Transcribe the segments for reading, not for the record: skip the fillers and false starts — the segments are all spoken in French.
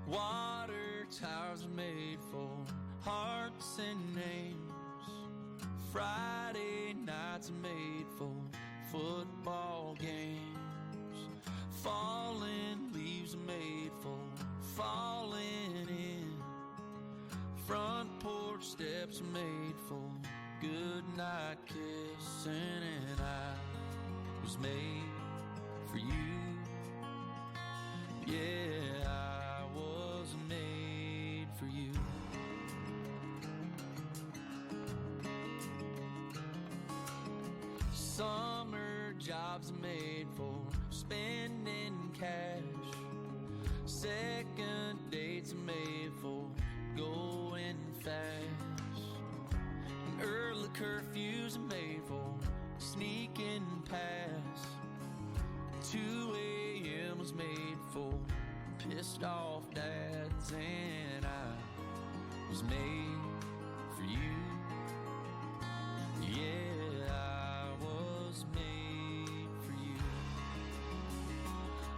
Water towers are made for hearts and names. Friday nights are made for football games. Falling leaves are made for falling in. Front porch steps are made for good night kissing. And I was made for you. Yeah, I was made for you. Summer jobs are made for spending cash. Second dates are made for going fast. And early curfews are made for sneaking past. 2 a.m. was made for pissed off dads. And I was made for you. Yeah, I was made for you.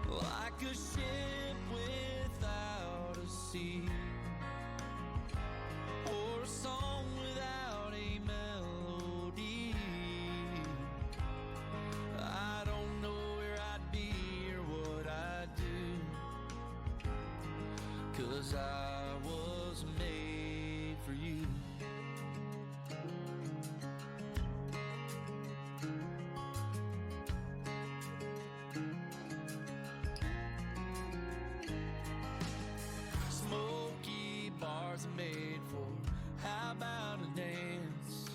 Like a ship without a sea, or a song without a melody. I don't know where I'd be or what I'd do, 'cause I was made for you. Smoky bars are made for how about a dance.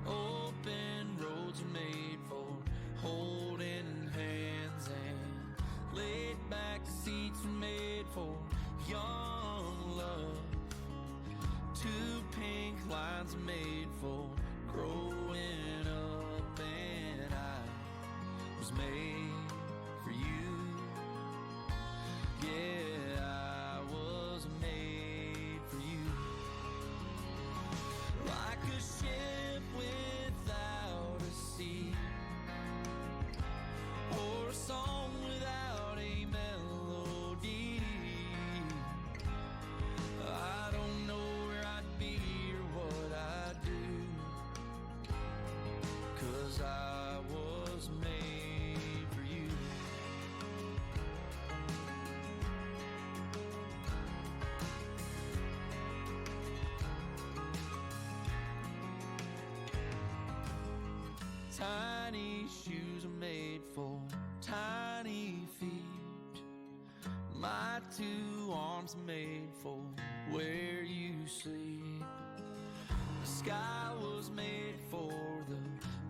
Open roads are made for holding hands. And laid back seats are made for young love. 2 pink lines are made for growing up. And I was made for you. Yeah, I was made for you. Like a ship without a sea, or a song without a melody. I don't know where I'd be or what I'd do, 'cause I was made for you. Tiny shoes are made for tiny feet. My 2 arms are made for where you sleep. The sky was made for the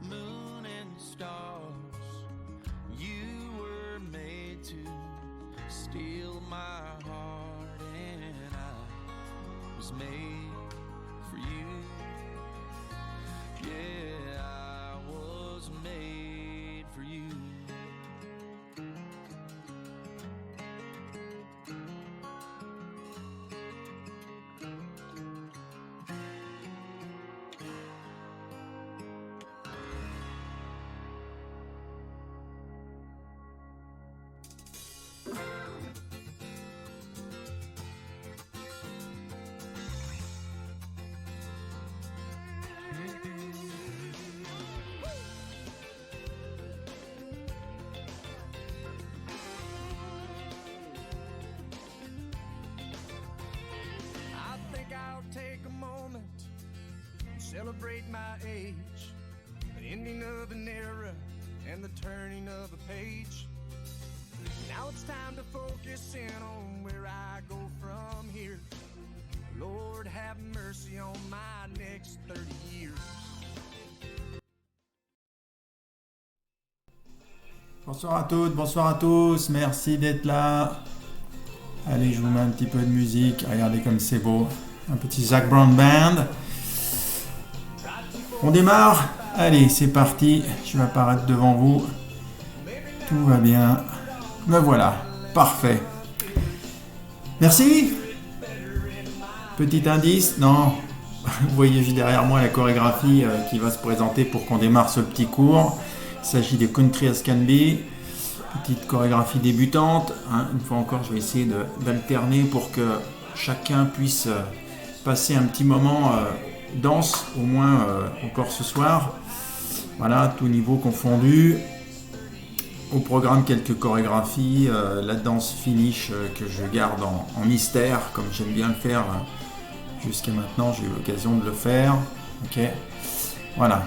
moon and stars. You were made to steal my heart. And I was made for you. Yeah, I was made for you. I think I'll take a moment and celebrate my age, the ending of an era and the turning of a page. Now it's time to focus in on where I go from here. Lord, have mercy on my next 30 years. Bonsoir à toutes, bonsoir à tous, merci d'être là. Allez, je vous mets un petit peu de musique, regardez comme c'est beau. Un petit Zac Brown Band. On démarre. Allez, c'est parti, je vais apparaître devant vous. Tout va bien. Me voilà, parfait. Merci. Petit indice, non. Vous voyez juste derrière moi la chorégraphie qui va se présenter pour qu'on démarre ce petit cours. Il s'agit de Country as Can Be. Petite chorégraphie débutante. Hein. Une fois encore, je vais essayer d'alterner pour que chacun puisse passer un petit moment danse, au moins encore ce soir. Voilà, tout niveau confondu. Au programme, quelques chorégraphies, la danse finish que je garde en mystère, comme j'aime bien le faire jusqu'à maintenant, j'ai eu l'occasion de le faire. Ok, voilà.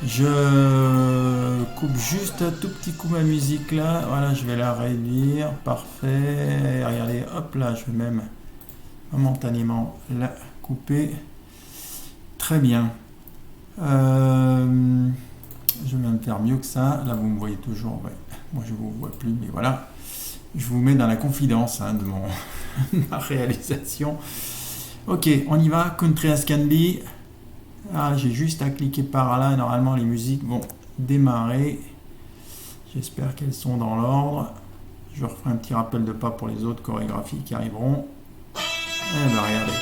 Je coupe juste un tout petit coup ma musique là. Voilà, je vais la réduire. Parfait. Regardez, hop là, je vais même momentanément la couper. Très bien. Je vais même faire mieux que ça. Là, vous me voyez toujours. Ouais. Moi, je ne vous vois plus, mais voilà. Je vous mets dans la confidence de ma réalisation. Ok, on y va. Country as can be. Ah, j'ai juste à cliquer par là. Normalement, les musiques vont démarrer. J'espère qu'elles sont dans l'ordre. Je referai un petit rappel de pas pour les autres chorégraphies qui arriveront. Eh bien, regardez.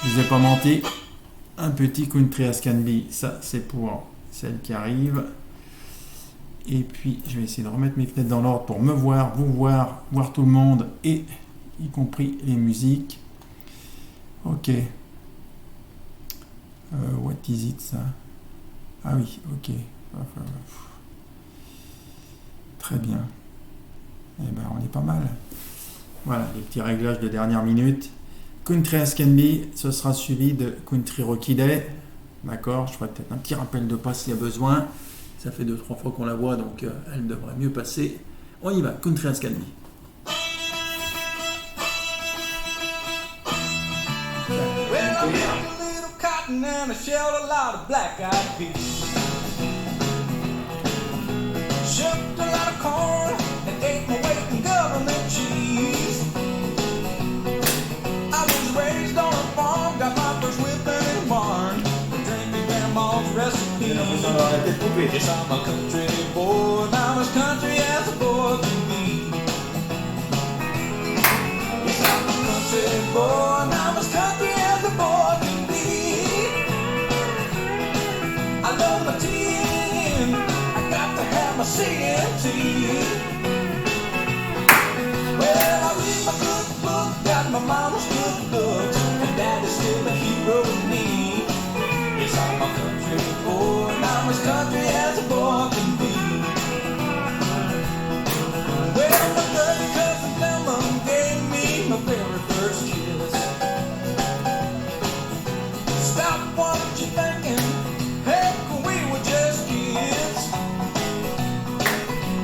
Je vous ai pas menti. Un petit country as can be. Ça, c'est pour celle qui arrive. Et puis, je vais essayer de remettre mes fenêtres dans l'ordre pour me voir, vous voir, voir tout le monde, et y compris les musiques. Ok. What is it, ça? Ah oui, ok. Très bien. Eh ben, on est pas mal. Voilà, les petits réglages de dernière minute. Country as can be, ce sera suivi de Country Rocky Day. D'accord, je ferai peut-être un petit rappel de pas s'il y a besoin. Ça fait 2-3 fois qu'on la voit, donc elle devrait mieux passer. On y va, Country as can be. And I shelled a lot of black-eyed peas. Shipped a lot of corn and ate my weight in government cheese. I was raised on a farm, got my first whipping in a barn, drinking grandma's recipe. Yes, I'm a country boy, and I'm as country as a boy can be. Yes, I'm a country boy, and I'm as country as a boy can be. I love my tin, I got to have my CMT. Well, I read my good book, got my mama's good looks, and daddy's still a hero to me. Yes, I'm a country boy, and I'm as country as a boy can be. Well, my dirty cousin Thelma gave me my very first kiss. Stop what you thinking. Heck, we were just kids.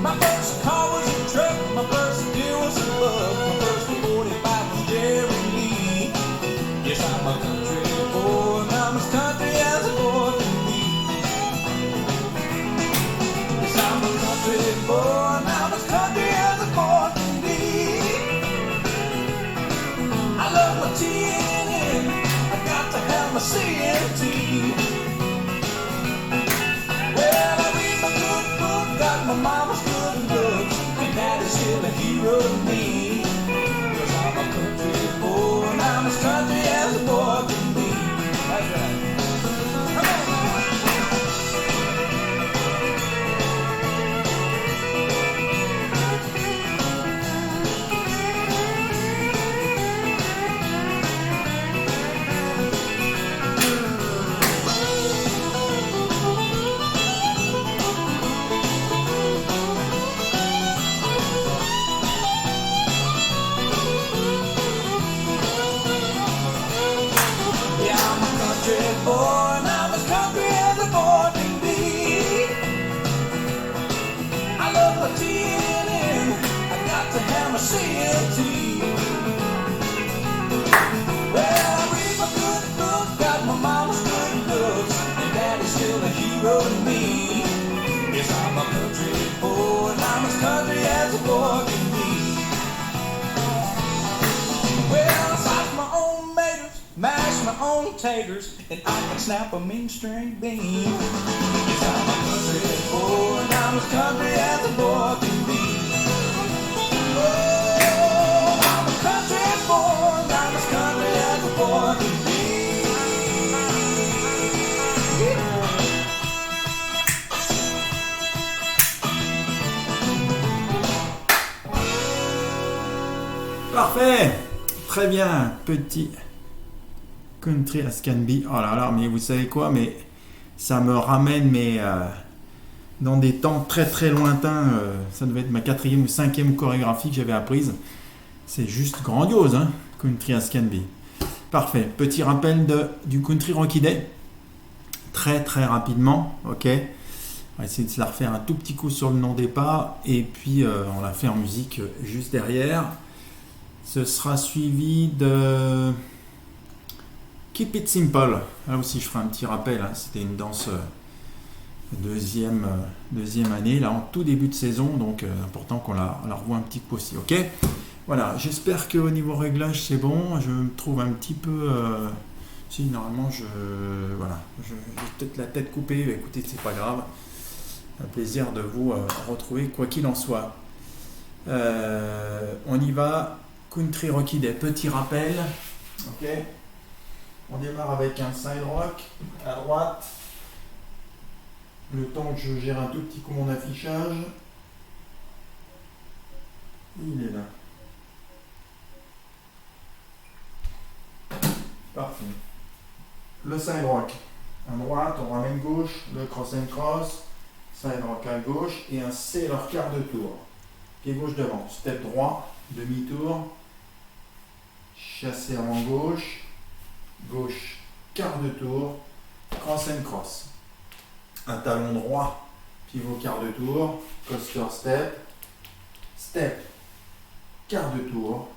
My first car was a truck, my first deal was a bug, my first 45 was Jerry Lee. Yes, I'm a country boy, and I'm as country as a boy can be. Yes, I'm a country boy, and I'm as country as a boy can be. I love my TNN, I got to have my CMT. Well, I read my good book, got my mama's good looks, and daddy's still a hero to me. 'Cause I'm a country boy, and I'm as country as a boy can be. That's right. Boy, and I'm as country as a boy can be. I love my TNN, I got to have my CMT. Well, I read my good book, got my mama's good looks, and daddy's still a hero to me. Yes, I'm a country boy, and I'm as country as a boy can be. Well, I slice my own maters, mash my own taters, and I can snap a mean string bean. Yes, I'm a country boy, and I'm as country as a boy can be. Oh, I'm a country boy, and I'm as country as a boy can be. parfait. Très bien, petit country as can be. Oh là là, mais vous savez quoi, mais ça me ramène dans des temps très très lointains. Ça devait être ma 4e ou 5e chorégraphie que j'avais apprise. C'est juste grandiose, hein, country as can be. Parfait. Petit rappel du country Rocky Day. Très très rapidement, ok. On va essayer de se la refaire un tout petit coup sur le non des pas et puis on la fait en musique juste derrière. Ce sera suivi de Keep It Simple. Là aussi je ferai un petit rappel, hein. C'était une danse deuxième année, là en tout début de saison, donc important qu'on la revoie un petit coup aussi, ok. Voilà, j'espère qu'au niveau réglage c'est bon. Je me trouve un petit peu... si normalement j'ai peut-être la tête coupée, mais écoutez, c'est pas grave. Un plaisir de vous retrouver quoi qu'il en soit. On y va. Country Rocky Day, petit rappel. Ok. On démarre avec un side rock à droite. Le temps que je gère un tout petit coup mon affichage. Il est là. Parfait. Le side rock à droite, on ramène gauche, le cross and cross, side rock à gauche et un sailor quart de tour. Pied gauche devant, step droit, demi-tour, chassé avant gauche, gauche, quart de tour, cross and cross. Un talon droit, pivot quart de tour, coaster step, step, quart de tour,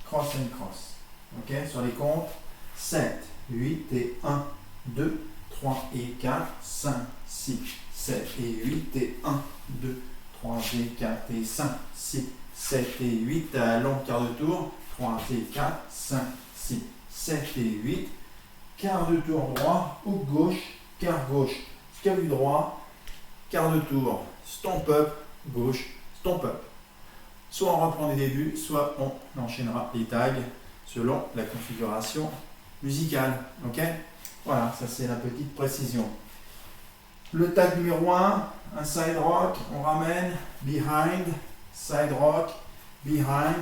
cross and cross. Ok, sur les comptes, 7, 8 et 1, 2, 3 et 4, 5, 6, 7 et 8 et 1, 2, 3 et 4 et 5, 6, 7 et 8, à long quart de tour, 3 et 4, 5, 6, 7 et 8, quart de tour droit, ou gauche, quart gauche, scalus droit, quart de tour, stomp up, gauche, stomp up. Soit on reprend des débuts, soit on enchaînera les tags selon la configuration musicale. Ok, voilà, ça c'est la petite précision. Le tag numéro 1, un side rock, on ramène, behind, side rock, behind,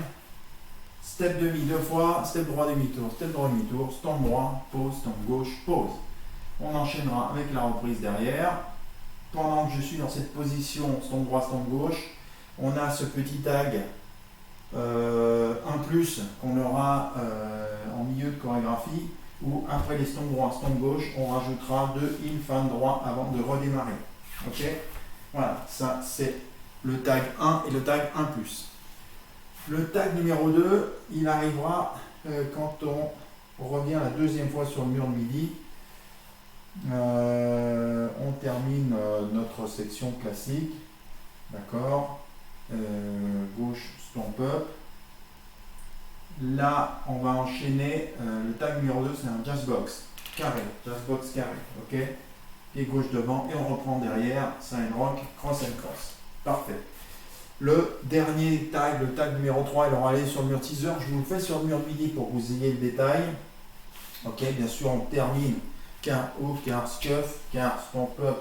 step demi 2 fois, step droit demi-tour, stomp droit, pause, stomp gauche, pause. On enchaînera avec la reprise derrière. Pendant que je suis dans cette position, stomp droit, stomp gauche, on a ce petit tag un plus qu'on aura en milieu de chorégraphie où après les stomp droit, stomp gauche, on rajoutera 2 in fin droit avant de redémarrer. Ok, voilà, ça c'est le tag 1 et le tag 1 plus. Le tag numéro 2, il arrivera quand on revient la deuxième fois sur le mur de midi. On termine notre section classique, d'accord, gauche stomp up. Là on va enchaîner le tag numéro 2, c'est un jazz box carré, ok, pied gauche devant et on reprend derrière, side rock, cross and cross, parfait. Le dernier tag, le tag numéro 3, il aura allé sur le mur teaser, je vous le fais sur le mur de midi pour que vous ayez le détail. Ok, bien sûr on termine quart haut, quart scuff, quart stomp up,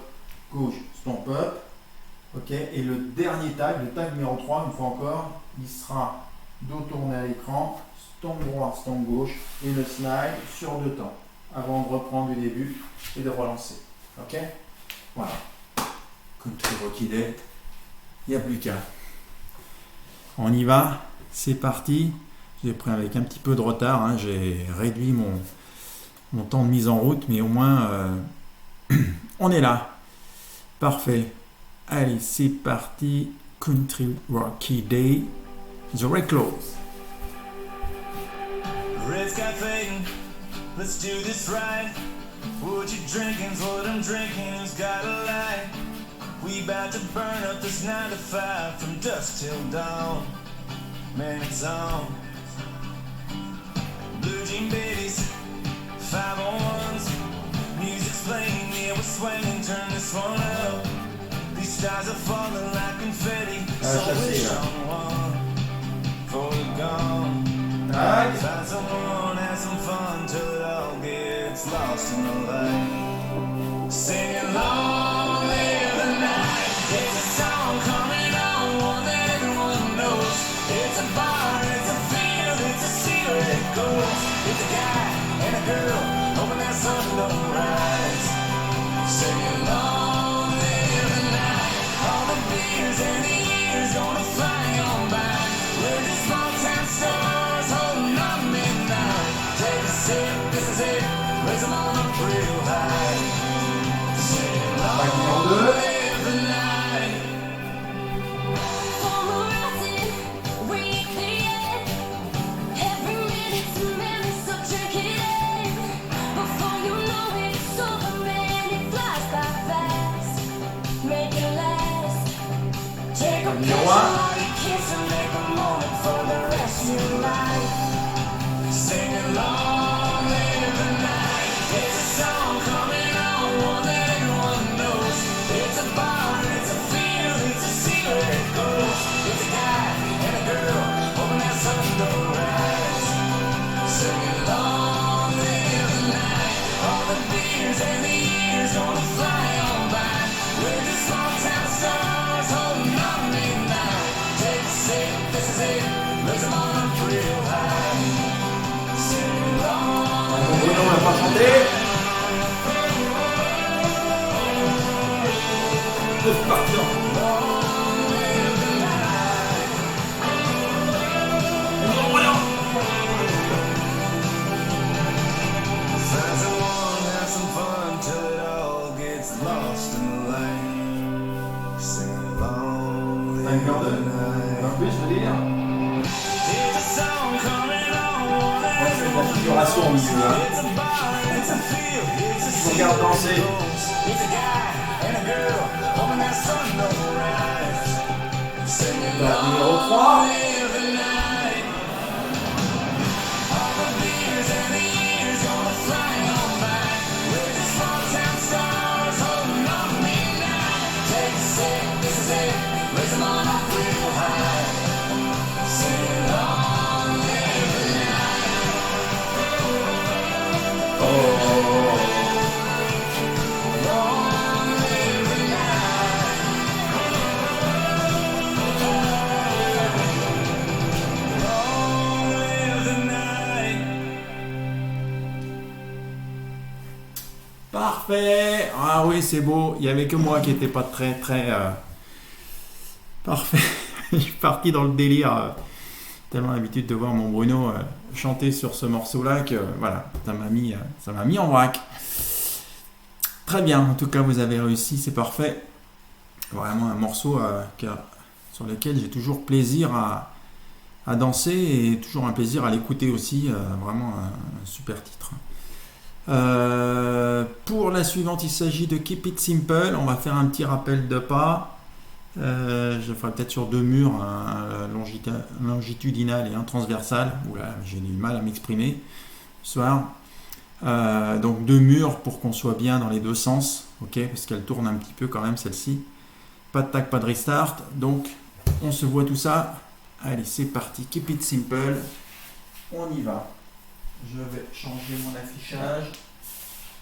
gauche, stomp up. Ok, et le dernier tag, le tag numéro 3, une fois encore, il sera dos tourné à l'écran, stomp droit, stomp gauche et le slide sur 2 temps avant de reprendre du début et de relancer. Ok, voilà. Country Rocky Day, il n'y a plus qu'à. On y va, c'est parti. J'ai pris avec un petit peu de retard, hein. J'ai réduit mon temps de mise en route, mais au moins on est là. Parfait. Allez, c'est parti. Country Rocky Day. The Red Clothes. Red sky fading, let's do this right. What you drinking's what I'm drinking, who's got a light? We about to burn up this 9 to 5 from dusk till dawn. Man, it's on. Blue jean babies, 501s. Music's playing, yeah, we're swinging, turn this one up. These stars are falling like confetti, so wish on one before we're gone. Find someone, have some fun till it all gets lost in the light. Singing long live the night. It's a song coming on, one that everyone knows. It's a bar, it's a feel a girl, hoping that sun don't rise. Singing long live the night. All the beers and the years gonna fly on by. We're just small town stars holding on midnight. Take a sip, this is it. Raise them on up real high. Singing long live the night. For a rising, reach the end. Every minute's a minute, so drink it in. Before you know it, it's over, man. It flies by fast. Make it last. Take a picture while you kiss and make a moment for the rest of your life. Singing long live the night. It's a song coming on, one that everyone knows. It's a bar, it's a field, it's a secret ghost. It's a guy and a girl, hoping that sun don't rise. Singing long live the night. All the beers and the years gonna fly on by. We're just small town stars holding on midnight. Take a sip, this is it. Raise them on up real high. Singing long. Bruno n'a pas chanté. C'est parti. Signs of one, have some fun till it all gets lost in the light. Sing along, live the night. En plus, je veux dire, Here's a song coming on, moi, je fais de la figuration au milieu. Hein. it's a bar, it's a field, it's a Je vous regarde danser. It's a guy and a girl, hoping that sun don't rise. Singing Numéro long, 3. live the night. All the beers and the years gonna fly on by. We're just small town stars holding on midnight. Take a sip, this is it. Raise them on up real high. Sing long, live the night. Long live the night. Long live the night. Parfait. Ah oui, c'est beau. Il n'y avait que moi qui n'étais pas très parfait. Je suis parti dans le délire. Tellement l'habitude de voir mon Bruno chanter sur ce morceau-là que voilà, ça m'a mis en vrac. Très bien. En tout cas, vous avez réussi. C'est parfait. Vraiment un morceau sur lequel j'ai toujours plaisir à danser et toujours un plaisir à l'écouter aussi. Vraiment un super titre. Pour la suivante, il s'agit de Keep It Simple. On va faire un petit rappel de pas. Je ferai peut-être sur 2 murs, un longitudinal et un transversal. Oula, j'ai du mal à m'exprimer ce soir. Donc 2 murs pour qu'on soit bien dans les deux sens, ok, parce qu'elle tourne un petit peu quand même celle-ci. Pas de tac, pas de restart. Donc on se voit tout ça. Allez, c'est parti. Keep It Simple. On y va. Je vais changer mon affichage.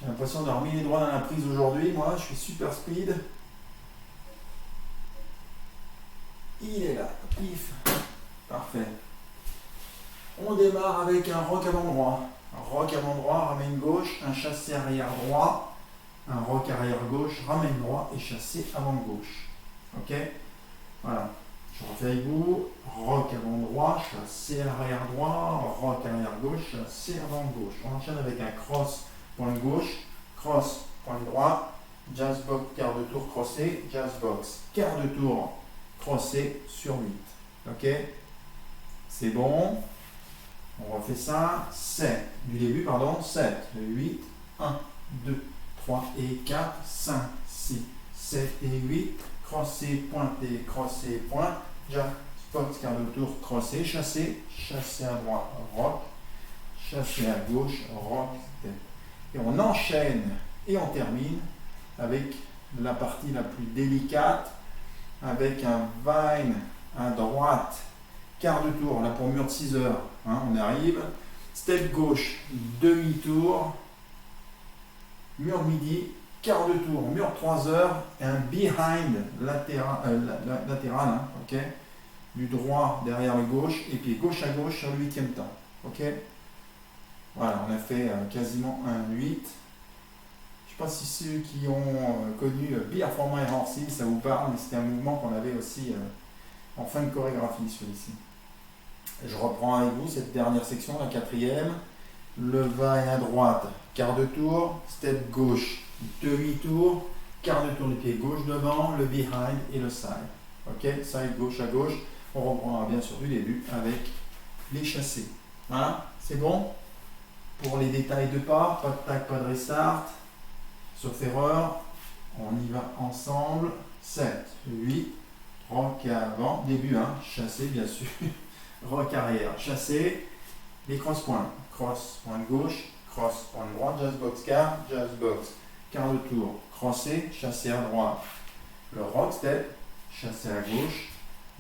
J'ai l'impression d'avoir mis les doigts dans la prise aujourd'hui. Moi, je suis super speed. Il est là. Pif. Parfait. On démarre avec un rock avant droit. Un rock avant droit, ramène gauche, un chassé arrière droit, un rock arrière gauche, ramène droit et chassé avant gauche. Ok. Voilà. Je refais avec vous. Rock avant droit, chassé arrière droit, rock arrière gauche, chassé avant gauche. On enchaîne avec un cross point gauche, cross point droit, jazz box quart de tour crossé, jazz box quart de tour crossé sur 8. Ok. C'est bon. On refait ça. 7. Du début, pardon. 7, 8, 1, 2, 3 et 4, 5, 6, 7 et 8. Crossé, pointé, crossé, point. Jazz box quart de tour crossé, chassé, chassé à droite, rock, chassé à gauche, rock, step. Et on enchaîne et on termine avec la partie la plus délicate, avec un vine à droite, quart de tour, là pour mur de 6 heures, hein, on arrive, step gauche, demi-tour, mur midi, quart de tour, mur 3 heures, et un behind latéral, hein, ok, du droit derrière le gauche, et puis gauche à gauche sur le 8e temps, ok. Voilà, on a fait quasiment un 8. Je ne sais pas si ceux qui ont connu Beer for My Horses, ça vous parle, mais c'était un mouvement qu'on avait aussi en fin de chorégraphie, celui-ci. Je reprends avec vous cette dernière section, la quatrième. Le va-et à droite, quart de tour, step gauche, demi-tour, quart de tour du pied gauche devant, le behind et le side. Ok, side gauche à gauche. On reprendra bien sûr du début avec les chassés. Voilà, c'est bon. Pour les détails de pas de tag, pas de restart. Sauf erreur, on y va ensemble. 7, 8, rock avant, début 1, chassé bien sûr. Rock arrière, chassé. Les cross-points. Cross, point gauche, cross, point droite, jazz box quart, jazz box. Quart de tour, crossé, chassé à droite. Le rock step, chassé à gauche.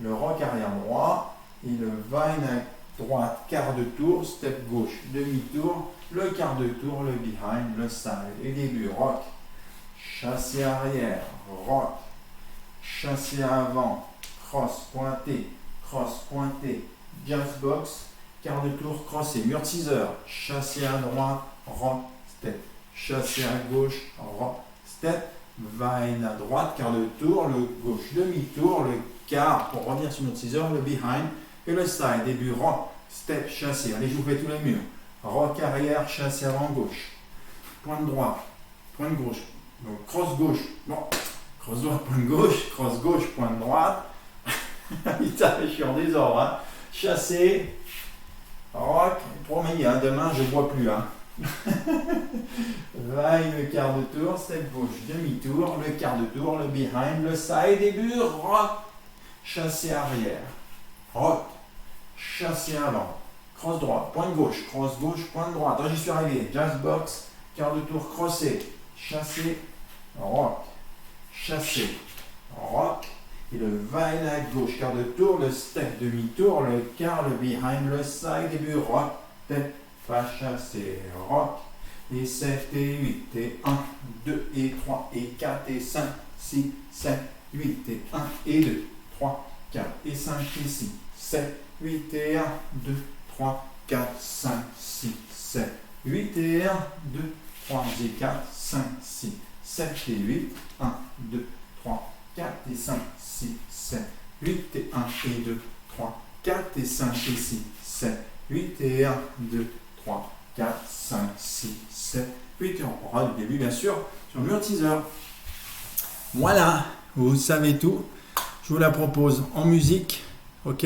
Le rock arrière droit. Et le vine à droite, quart de tour, step gauche, demi-tour. Le quart de tour, le behind, le side. Et début, rock, chassé arrière, rock, chassé avant, cross, pointé, jazz box. Quart de tour crossé, mur teaser, chassé à droite, rock, step, chassé à gauche, rock, step, vine à droite, quart de tour, le gauche, demi-tour, le quart pour revenir sur notre teaser, le behind et le side, début rock, step, chassé. Allez, je vous fais tous les murs. Rock arrière, chassé avant gauche, pointe droite, pointe gauche, donc cross gauche, bon, cross droite, pointe gauche, pointe droite. Putain, je suis en désordre, hein. Chassé. Rock, promis, hein, demain je ne bois plus. Hein. Vaille, le quart de tour, step gauche, demi-tour, le quart de tour, le behind, le side, début, rock, chassé arrière, rock, chassé avant, cross droite, pointe gauche, pointe droite, j'y suis arrivé, jazz box, quart de tour crossé, chassé, rock, et le vaille à gauche, quart de tour, le step, demi-tour, le quart, le behind, le side, début, rock, step, pas chassé, rock, et 7 et 8, et 1, 2 et 3, et 4 et 5, 6, 7, 8, et 1 et 2, 3, 4 et 5 et 6, 7, 8 et 1, 2, 3, 4, 5, 6, 7, 8 et 1, 2, 3 et 4, 5, 6, 7 et 8, 1, 2, 3, 4 et 5, 6, 7, 8 et 1 et 2, 3, 4 et 5 et 6, 7, 8 et 1, 2, 3, 4, 5, 6, 7, 8 et on reprendra du début bien sûr sur le teaser. Voilà, vous savez tout. Je vous la propose en musique, ok.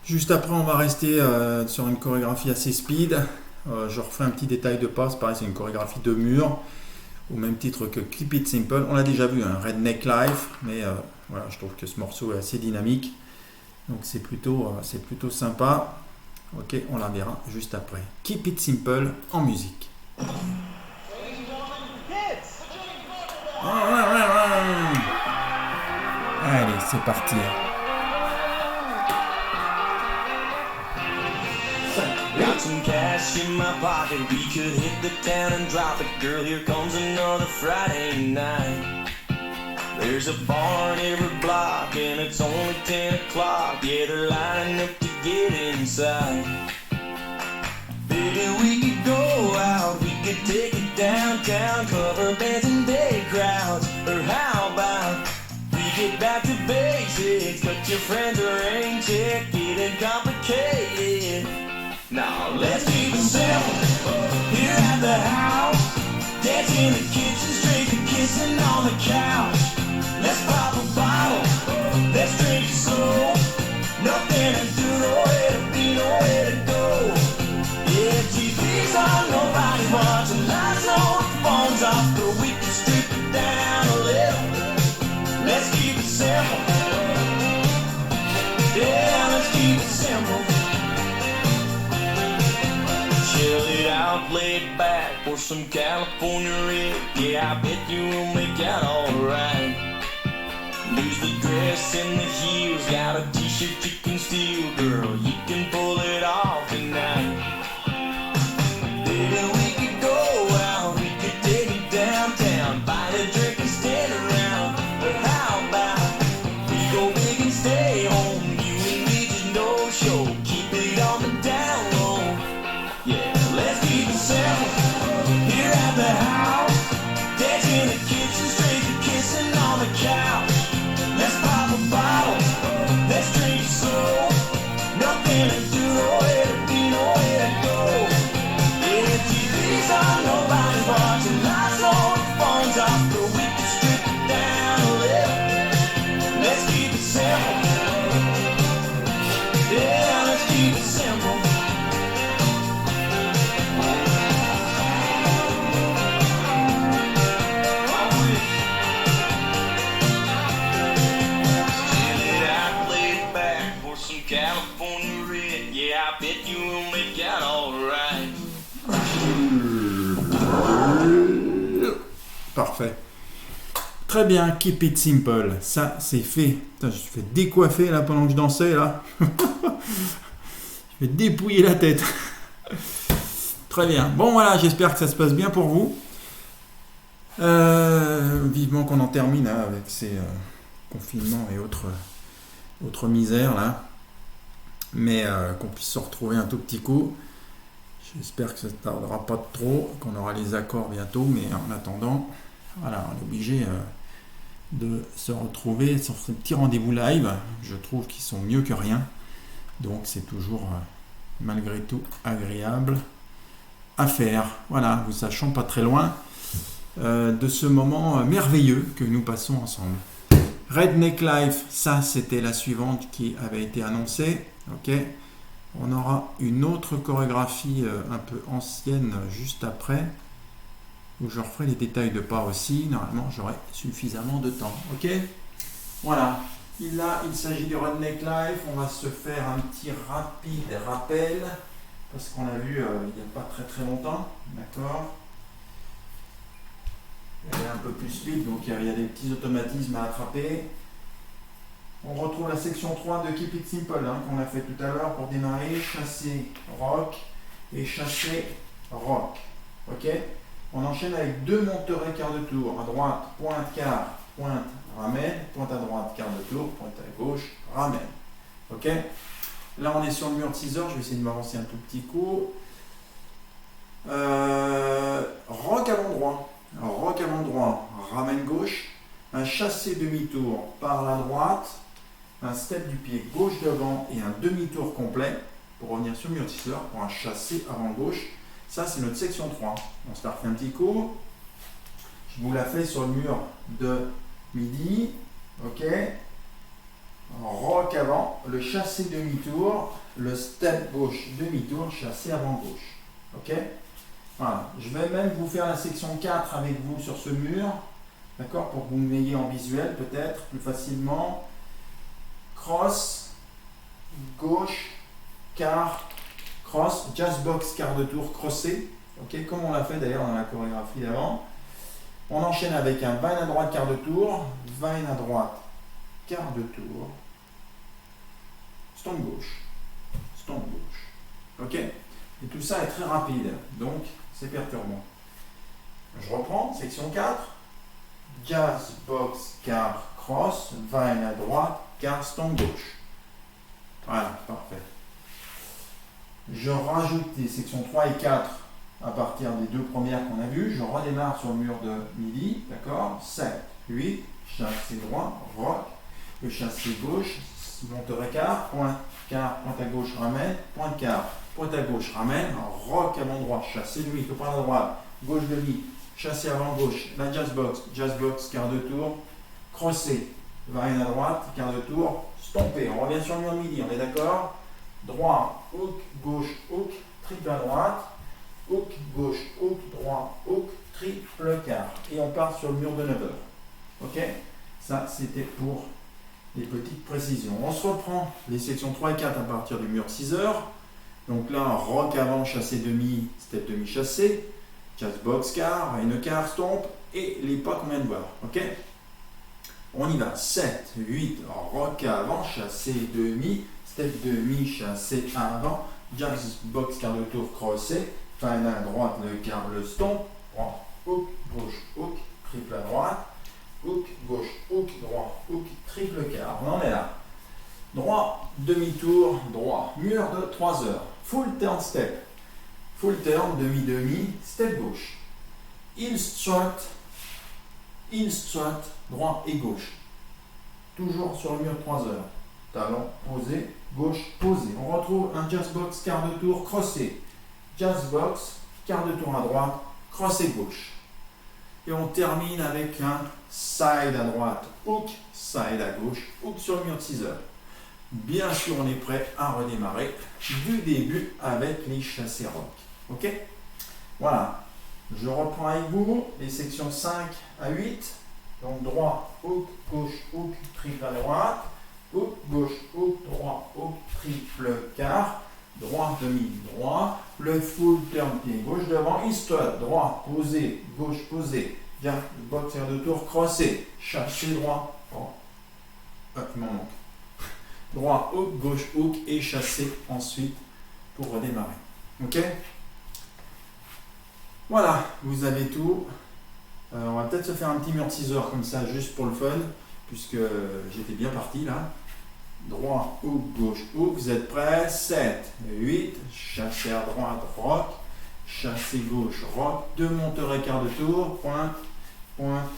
Juste après on va rester sur une chorégraphie assez speed. Je refais un petit détail de pas, pareil c'est une chorégraphie de mur. Au même titre que Keep It Simple, on l'a déjà vu, hein, Redneck Life, mais voilà, je trouve que ce morceau est assez dynamique, donc c'est plutôt sympa. Ok, on la verra juste après. Keep It Simple en musique. Allez, c'est parti. Got some cash in my pocket, we could hit the town and drop it. Girl, here comes another Friday night. There's a bar in every block and it's only 10 o'clock. Yeah, they're lining up to get inside. Baby, we could go out, we could take it downtown, cover bands and day crowds. Or how about we get back to basics, cut your friends a rain check, get it complicated. Now let's keep it simple, here at the house. Dance in the kitchen, straight to kissing on the couch. Let's pop a bottle, let's drink it slow. Nothing to do, nowhere to be, nowhere to go. Yeah, TV's on, nobody's watching, lights on, phones off, but we can strip it down a little. Let's keep it simple. Yeah, let's keep it simple. Chill it out, lay it back for some California red. Yeah, I bet you will make out alright. Lose the dress and the heels, got a t-shirt you can steal. Girl, you can pull it off tonight. Baby, we could go out, we could take it downtown, buy a drink and stand around. But how about we go big and stay home? You and me just no show, keep it on the down low. Yeah. Très bien, keep it simple. Ça, c'est fait. Putain, je me suis fait décoiffer là pendant que je dansais là. Je vais dépouiller la tête. Très bien. Bon voilà, j'espère que ça se passe bien pour vous. Vivement qu'on en termine hein, avec ces confinements et autres misères là. Mais qu'on puisse se retrouver un tout petit coup. J'espère que ça ne tardera pas trop, qu'on aura les accords bientôt. Mais en attendant, voilà, on est obligé de se retrouver sur ces petits rendez-vous live. Je trouve qu'ils sont mieux que rien. Donc c'est toujours malgré tout agréable à faire. Voilà, vous sachons pas très loin de ce moment merveilleux que nous passons ensemble. Redneck Life, ça c'était la suivante qui avait été annoncée. Ok, on aura une autre chorégraphie un peu ancienne juste après, où je referai les détails de pas aussi. Normalement j'aurai suffisamment de temps. Ok, voilà. Là, il s'agit du Redneck Life. On va se faire un petit rapide rappel parce qu'on l'a vu il n'y a pas très très longtemps. D'accord. Elle est un peu plus speed, donc il y a des petits automatismes à attraper. On retrouve la section 3 de Keep It Simple hein, qu'on a fait tout à l'heure pour démarrer. Chassé rock et chassé rock. Ok. On enchaîne avec 2 monteurs quart de tour. À droite, pointe quart, pointe ramène, pointe à droite, quart de tour, pointe à gauche, ramène. Ok. Là, on est sur le mur de 6 heures. Je vais essayer de m'avancer un tout petit coup. Rock avant droit. Rock avant droit, ramène gauche. Un chassé demi-tour par la droite. Un step du pied gauche devant et un demi-tour complet pour revenir sur le mur de 6 heures pour un chassé avant gauche. Ça, c'est notre section 3. On se la refait un petit coup. Je vous la fais sur le mur de midi. Ok. Rock avant, le chassé demi-tour, le step gauche demi-tour, chassé avant gauche. Ok. Voilà. Je vais même vous faire la section 4 avec vous sur ce mur. D'accord, pour que vous me voyez en visuel peut-être plus facilement. Cross, gauche, quart, cross, jazz box, quart de tour, crossé. Ok, comme on l'a fait d'ailleurs dans la chorégraphie d'avant. On enchaîne avec un vine à droite, quart de tour, vine à droite, quart de tour, stomp gauche, stomp gauche. Ok, et tout ça est très rapide, donc c'est perturbant. Je reprends, section 4. Jazz, box, quart, cross, vine à droite, quart, stomp gauche. Voilà, parfait. Je rajoute les sections 3 et 4 à partir des 2 premières qu'on a vues. Je redémarre sur le mur de midi, d'accord. 7, 8, chassé droit, rock. Le chassé gauche, monteur quart, pointe à gauche, ramène, pointe quart, pointe à gauche, ramène, rock avant droit, chassé demi, tout par la droite, gauche demi, chassé avant gauche, la jazz box, quart de tour, crossé, vine à droite, quart de tour, stompé. On revient sur le mur de midi, on est d'accord? Droit, hook, gauche, hook, triple à droite, hook, gauche, hook, droit, hook, triple quart. Et on part sur le mur de 9 heures. Ok? Ça, c'était pour les petites précisions. On se reprend les sections 3 et 4 à partir du mur de 6 heures. Donc là, rock avant, chassé demi, step demi chassé, jazz box quart, vine quart, stomp, et les pas qu'on vient de voir. Ok? On y va. 7, 8, rock avant, chassé demi, step demi, chassé avant, jazz box quart de tour crossé, vine à droite, le quart, le stomp, droit, hook, gauche, hook, triple à droite, hook, gauche, hook, droit, hook, triple quart. On en est là. Droit, demi-tour, droit, mur de 3 heures. Full turn step. Full turn, demi-demi, step gauche. Heel strut, droit et gauche. Toujours sur le mur de 3 heures. Talon posé, gauche posé. On retrouve un jazz box, quart de tour, crossé. Jazz box, quart de tour à droite, crossé gauche. Et on termine avec un side à droite, hook, side à gauche, hook sur le mur de 6 heures. Bien sûr, on est prêt à redémarrer du début avec les chassés rock. Ok? Voilà. Je reprends avec vous les sections 5 à 8. Donc droit, hook, gauche, hook, triple à droite. Hook, gauche, hook, droit, hook, triple quart. Droit, demi, droit. Le full turn pied gauche devant. East droit, posé, gauche, posé. Jump, box, quart de tour, crossé. Chassé droit. Oh. Ah, il m'en manque. Droit, hook, gauche, hook et chassé ensuite pour redémarrer. Ok? Voilà, vous avez tout. On va peut-être se faire un petit mur teaser comme ça, juste pour le fun, puisque j'étais bien parti là. Droit, hook, gauche, hook. Vous êtes prêts? 7, 8, chassé à droite, rock. Chassé gauche, rock. 2 monteurs et quart de tour. Pointe, pointe,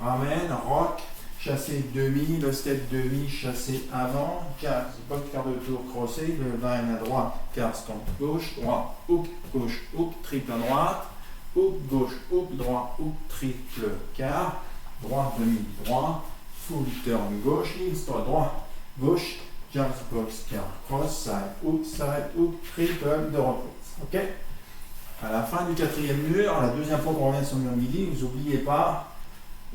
ramène, rock. Chassé demi, le step demi, chassé avant. 15, box, quart de tour, crossé. Le line à droite, quart, stomp, gauche, droit, hook, gauche, hook, triple à droite. Hook, gauche, hook, droit, hook, triple, quart, droit, demi, droit, full turn, gauche, ligne, droit, gauche, jump, box, quart, cross, side, hook, triple, de reprise. Ok? À la fin du 4e mur, la deuxième fois qu'on revient sur le mur midi, vous n'oubliez pas,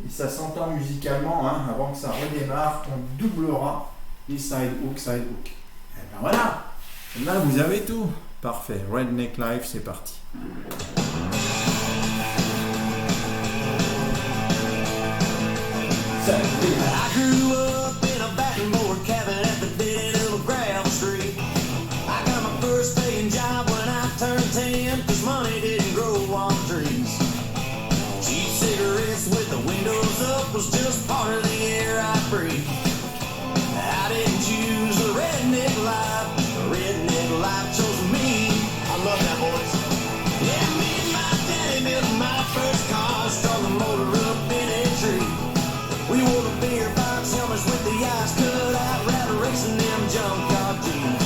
et ça s'entend musicalement, hein, avant que ça redémarre, on doublera les side hook, side hook. Et ben voilà! Et là, vous avez tout. Parfait. Redneck Live, c'est parti. I grew up in a backboard cabin at the dead end of a gravel street. I got my first paying job when I turned 10, cause money didn't grow on trees. Cheap cigarettes with the windows up was just part of the air I breathed. I didn't choose the redneck life, the redneck life chose me. I love that voice. Yeah, me and my daddy built my first car, started the motor up in a tree. We wore the beer box helmets with the eyes cut out, rather racing them jump car jeans.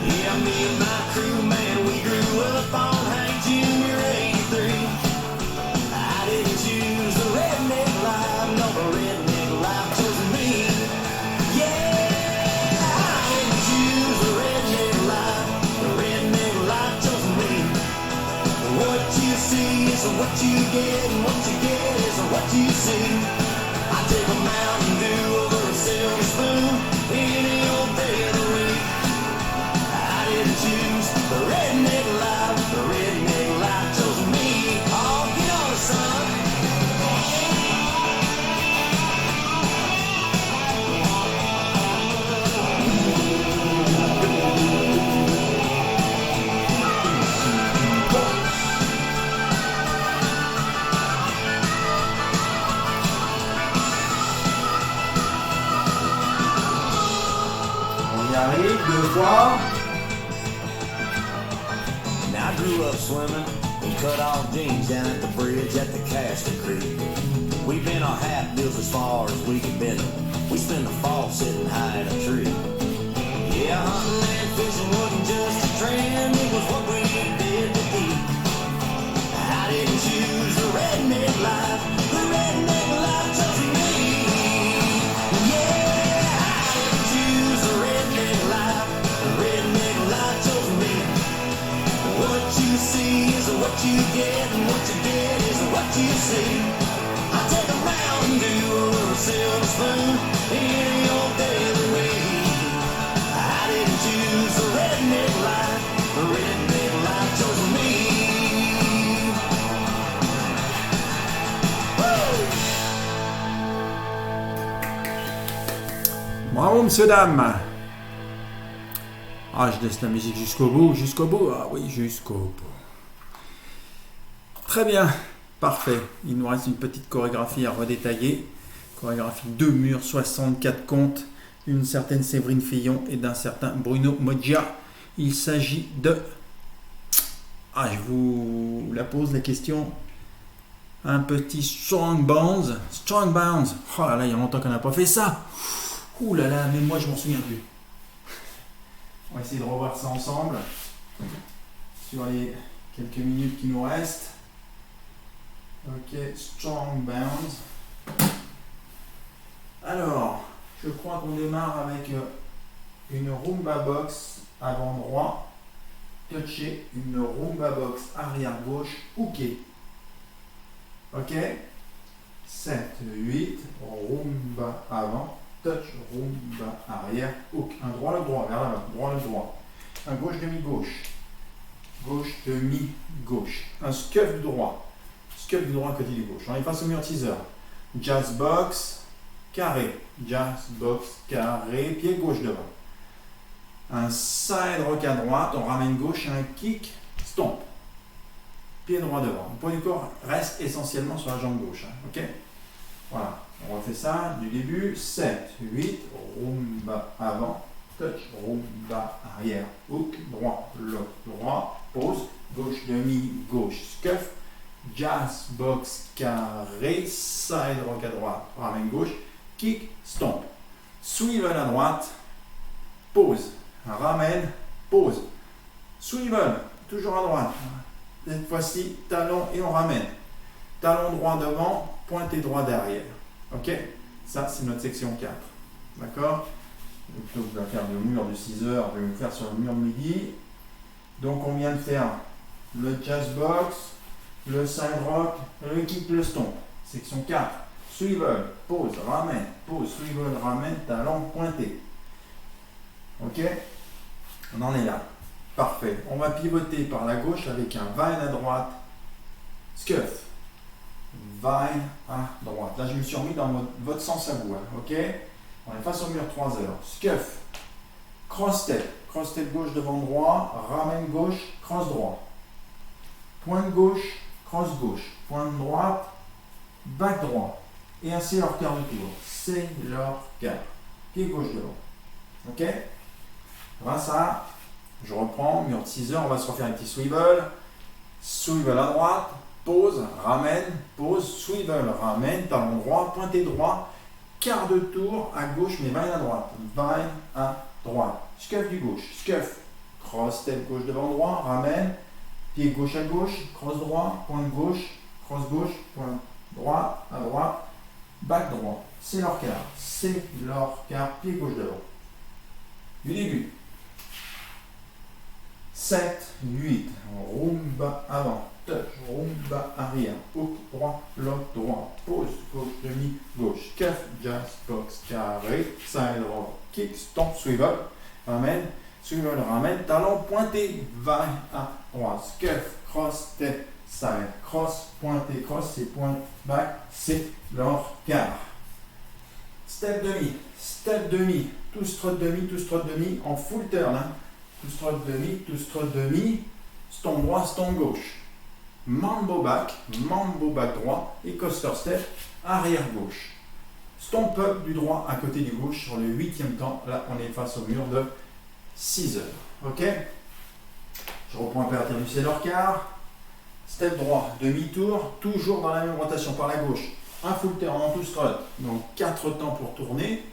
Yeah, me and my crew, man, we grew up on Hank Jr. 83. I didn't choose the redneck life, no, the redneck life chose me. Yeah, I didn't choose the redneck life chose me. What you see is what you get, and what you get is what you see. I take a Mountain Dew over a silver spoon any old day of the week. I didn't choose the redneck life chose me. Oh, get on it, son. Arrive 2 fois. Now I grew up swimming in cut-off jeans down at the bridge at the Castor Creek. We've been on half bills as far as we could bend them. We spent the fall sitting high in a tree. Yeah, hunting and fishing wasn't just a trend, it was what we did to eat. I didn't choose the redneck life chose me. Yeah, I didn't choose the redneck life chose me. What you see is what you get, and what you get is what you see. I take a Mountain Dew or a silver spoon any old day of the week. I didn't choose the redneck life chose me. Woo! Bravo, monsieur, dame. Ah, je laisse la musique jusqu'au bout. Ah oui, jusqu'au bout. Très bien, parfait. Il nous reste une petite chorégraphie à redétailler. Chorégraphie 2 murs, 64 comptes, d'une certaine Séverine Fillon et d'un certain Bruno Moggia. Il s'agit de... Ah, je vous la pose la question. Un petit Strong Bounce. Oh là là, il y a longtemps qu'on n'a pas fait ça. Ouh là là, même moi je m'en souviens plus. On va essayer de revoir ça ensemble sur les quelques minutes qui nous restent. Ok, Strong Bounce. Alors, je crois qu'on démarre avec une Rumba Box avant droit, touché, une Rumba Box arrière gauche, hooké. Ok, 7, 8, Rumba avant, touch, Rumba arrière, hook. Un droit, le droit, vers l'avant, droit, le droit. Un gauche, demi-gauche. Gauche, demi-gauche. Un scuff droit. scuff du droit à côté du gauche. On est face au mur teaser. Jazz box, carré. Jazz box, carré, pied gauche devant. Un side rock à droite, on ramène gauche, un kick, stomp. Pied droit devant. Le poids du corps reste essentiellement sur la jambe gauche. Hein, ok? Voilà. On refait ça du début. 7, 8, rumba avant, touch, rumba arrière, hook, droit, lock, droit, pause, gauche demi, gauche, scuff, jazz box carré, side rock à droite, ramène gauche, kick, stomp. Swivel à droite, pause, ramène, pause. Swivel, toujours à droite. Cette fois-ci, talon et on ramène. Talon droit devant, pointé droit derrière. Ok? Ça, c'est notre section 4. D'accord? Donc, je vais faire le mur de 6 heures, je vais vous faire sur le mur de midi. Donc, on vient de faire le jazz box, le side rock, le kick, le stomp. Section 4. Swivel, pause, ramène, pause, swivel, ramène, talon pointé. Ok? On en est là. Parfait. On va pivoter par la gauche avec un vine à droite, scuff. Vine à droite. Là, je me suis remis dans votre sens à vous. Hein, ok? On est face au mur 3 heures. Scuff. Cross step. Cross step gauche devant droit. Ramène gauche. Cross droit. Pointe gauche. Cross gauche. Pointe droite. Back droit. Et un sailor car de tour. Sailor car. Pied gauche devant. Ok? Grâce à, je reprends, mur de 6 heures. On va se refaire un petit swivel. Swivel à droite. Pause, ramène, pause, swivel, ramène, talon droit, pointé droit, quart de tour à gauche, mais vine à droite, vine à droite, scuff du gauche, scuff, cross step gauche devant droit, ramène, pied gauche à gauche, cross droit, pointe gauche, cross gauche, pointe droit, à droite, back droit, c'est leur quart, pied gauche devant. Du début. 7, 8, rumba avant. Touch, rumba arrière, hook droit, lock droit, pause, gauche, demi, gauche, cuff, jazz, box, carré, side rock, kick, stomp, swivel, ramène, talon pointé, va à droite, scuff, cross, step, side, cross, pointé, cross, c'est point, back, c'est leur quart. Step demi, tout strut demi, en full turn, hein. Tout strut demi, stomp droit, stomp gauche. Mambo back droit et coaster step arrière gauche. Stomp up du droit à côté du gauche sur le 8e temps. Là, on est face au mur de 6 heures. Ok? Je reprends à partir du sailor car. Step droit, demi-tour, toujours dans la même rotation par la gauche. Un full turn en tout strut, donc 4 temps pour tourner.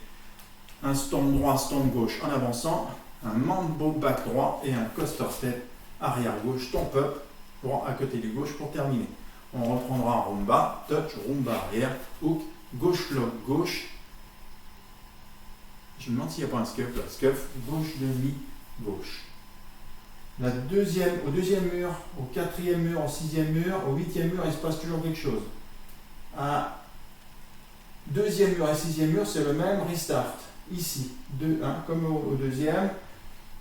Un stomp droit, stomp gauche en avançant. Un mambo back droit et un coaster step arrière gauche, stomp up. Droit à côté du gauche pour terminer. On reprendra en rumba, touch, rumba arrière, hook, gauche, lock, gauche. Je me demande s'il n'y a pas un scuff là. Scuff, gauche, demi, gauche. Au deuxième mur, au 4e mur, au 6e mur, au 8e mur, il se passe toujours quelque chose. À 2e mur et 6e mur, c'est le même restart. Ici, 2, 1, comme au deuxième.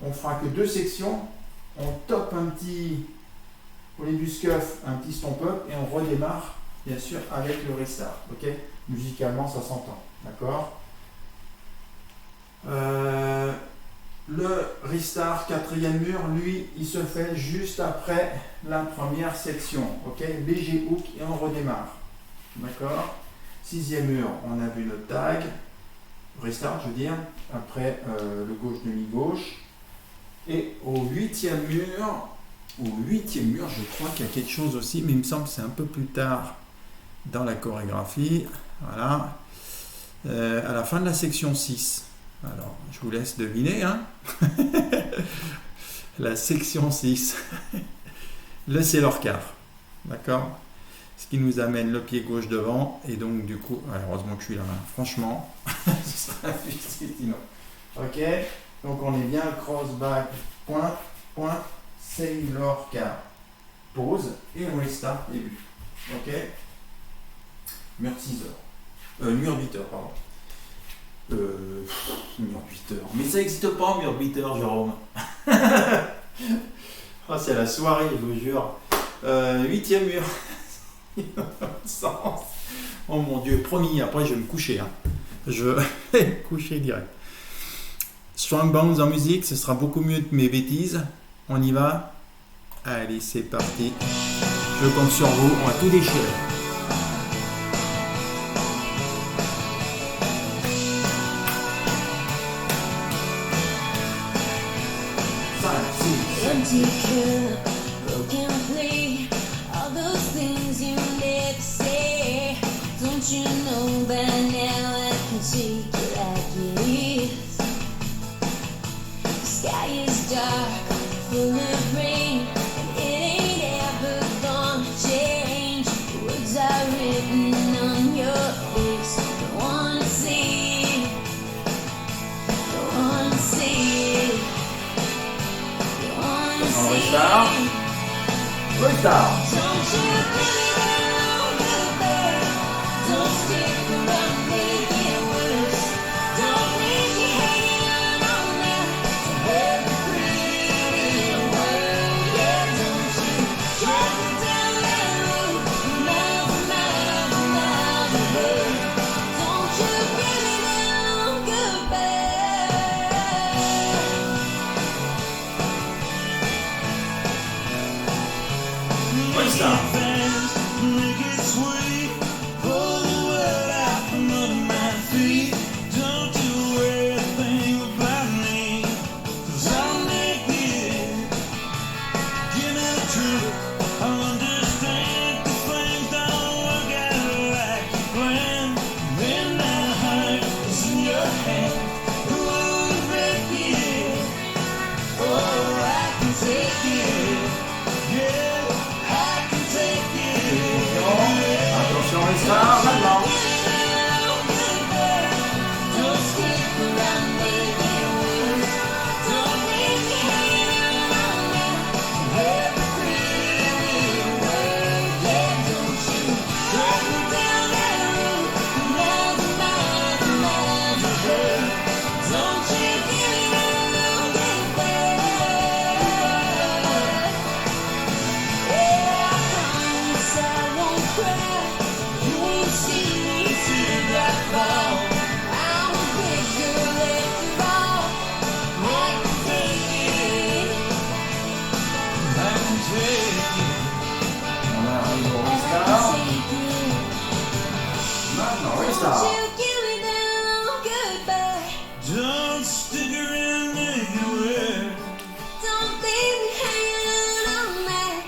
On fera que 2 sections. On top un petit. Au lieu du scuff, un petit stomp up et on redémarre bien sûr avec le restart. Ok? Musicalement, ça s'entend. D'accord? Le restart, 4e mur, lui, il se fait juste après la première section. Ok? Léger hook et on redémarre. D'accord? 6e mur, on a vu notre tag. Restart, je veux dire. Après le gauche, demi-gauche. Et au 8e mur, je crois qu'il y a quelque chose aussi, mais il me semble que c'est un peu plus tard dans la chorégraphie. Voilà. À la fin de la section 6. Alors, je vous laisse deviner. Hein. La section 6. Le sailor car. D'accord? Ce qui nous amène le pied gauche devant. Et donc, du coup, heureusement que je suis là. Hein. Franchement, ce sera difficile sinon. Ok? Donc, on est bien cross back, pointe. Sailor car, pause et on restart début. Ok? Mur 6 heures. Mur 8 heures, pardon. Mur 8 heures. Mais ça n'existe pas, mur 8 heures, Jérôme. Oh, c'est la soirée, je vous jure. 8e mur. Sens. Oh mon Dieu, promis, après je vais me coucher. Hein. Je vais me coucher direct. Strong Bones en musique, ce sera beaucoup mieux que mes bêtises. On y va. Allez, c'est parti. Je compte sur vous, on va tout déchirer. 5, 6, Empty cup, broken plate, all those things you never say. Don't you know by now I can take it like it is. The sky is dark, full of rain, and it ain't ever gonna change. The words are written on your face. Don't wanna see it, don't wanna see it. on restart. Restart. Don't you put it on the bird. Don't stick around, make it worse. Don't leave me hanging on that every pretty word. Yeah, don't you drag me down that road, miles and miles and miles of hurt. Don't you give me down goodbye. Restart. Make it sweet. Pull the world out from under my feet. Don't you worry a thing about me, 'cause I'll make it. Give me the truth. I'll understand the things don't work out like you planned. Then my heart is in your hand. Who would break it? Oh, I can take it. Yeah, I can take it. Attention, restart maintenant. Don't stick around, make it worse. Don't leave me hanging on that every pretty word. Yeah, don't you drag me down that road, miles and miles and miles of hurt. Don't you give me no goodbye. Yeah, I promise I won't cry. You won't see me teardrop fall. I'm a big girl after all. I can take it. I can take it. On arrive au I restart. can take it. Maintenant, Don't restart. you give me no goodbye. Don't stick around, make it work. Don't leave me hanging on that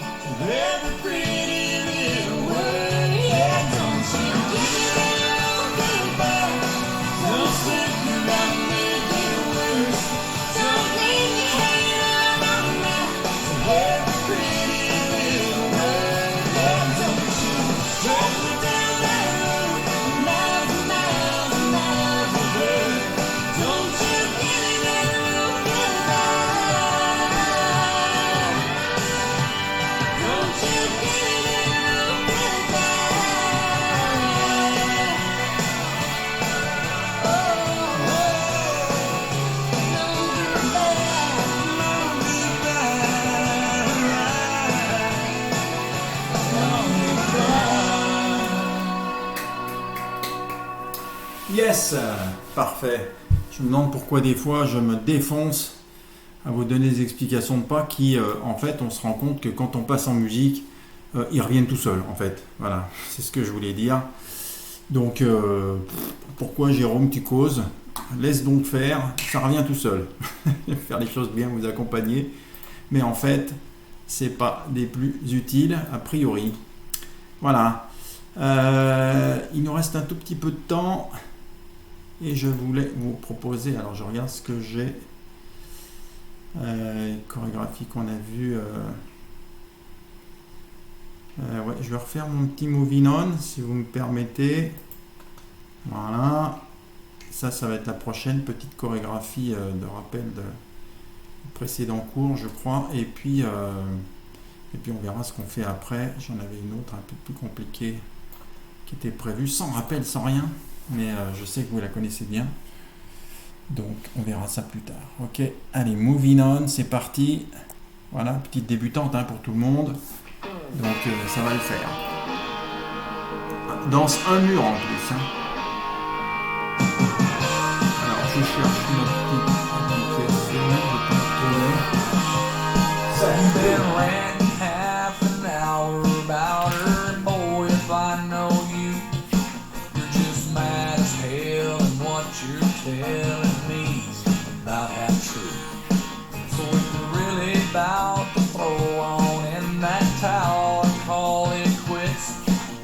Every pretty little word. Yeah, don't you give me no goodbye. Don't stick around, make it worse. Don't leave me hanging on that every pretty little word. Yeah, don't you drag me down that road, miles and miles and miles of hurt. Don't you give me no goodbye. Don't you give me no Yes, parfait. Je me demande pourquoi des fois je me défonce à vous donner des explications de pas qui, en fait, on se rend compte que quand on passe en musique, ils reviennent tout seuls, en fait. Voilà, c'est ce que je voulais dire. Donc, pourquoi Jérôme, tu causes? Laisse donc faire, ça revient tout seul. Faire les choses bien, vous accompagner. Mais en fait, c'est pas des plus utiles, a priori. Voilà. Il nous reste un tout petit peu de temps. Et je voulais vous proposer, alors je regarde ce que j'ai, chorégraphie qu'on a vue. Ouais, je vais refaire mon petit moving on, si vous me permettez. Voilà. Ça va être la prochaine petite chorégraphie de rappel de précédent cours, je crois. Et puis on verra ce qu'on fait après. J'en avais une autre un peu plus compliquée qui était prévue, sans rappel, sans rien. Mais je sais que vous la connaissez bien. Donc on verra ça plus tard. Ok, allez, moving on, c'est parti. Voilà, petite débutante pour tout le monde. Donc ça va le faire. danse un mur en plus. Hein. Alors je cherche ma petite application, je vais pas trouver. You've been ranting half an hour about her, boy, if I know you, you're just mad as hell, and what you're telling me's about half true. So if you're really about to throw on in that towel and call it quits,